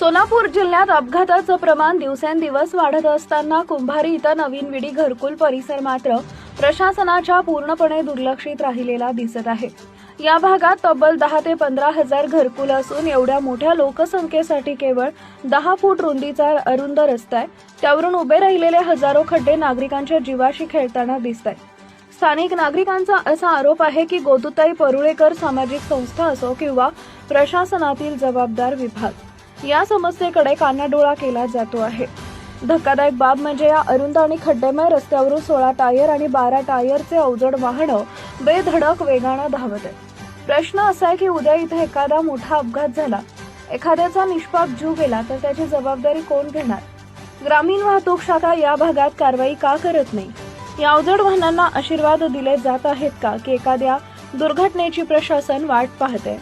सोलापूर जिल्ह्यात अपघाताचं प्रमाण दिवसेंदिवस वाढत असताना कुंभारी इथं नवीन विडी घरकुल परिसर मात्र प्रशासनाच्या पूर्णपणे दुर्लक्षित राहिलेला दिसत आहे। या भागात तब्बल 10 ते 15 हजार घरकुल असून एवढ्या मोठ्या लोकसंख्येसाठी केवळ 10 फूट रुंदीचा अरुंद रस्ता आहे। त्यावरून उभे राहिलेले हजारो खड्डे नागरिकांच्या जीवाशी खेळताना दिसत आहेत। स्थानिक नागरिकांचा असा आरोप आहे की गोदुताई परुळेकर सामाजिक संस्था असो किंवा प्रशासनातील जबाबदार विभाग या समस्येकडे कानाडोळा केला जातो आहे। धक्कादायक बाब म्हणजे या अरुंद आणि खड्डेमय रस्त्यावरून 16 टायर आणि 12 टायरचे अवजड वाहनं बेधडक वेगाने धावत आहेत। प्रश्न असा आहे की उद्या इथे एखादा मोठा अपघात झाला, एखाद्याचा निष्पाप जीव गेला तर त्याची जबाबदारी कोण घेणार? ग्रामीण वाहतूक शाखा या भागात कारवाई का करत नाही? या अवजड वाहनांना आशीर्वाद दिले जात आहेत का की एखाद्या दुर्घटनेची प्रशासन वाट पाहते?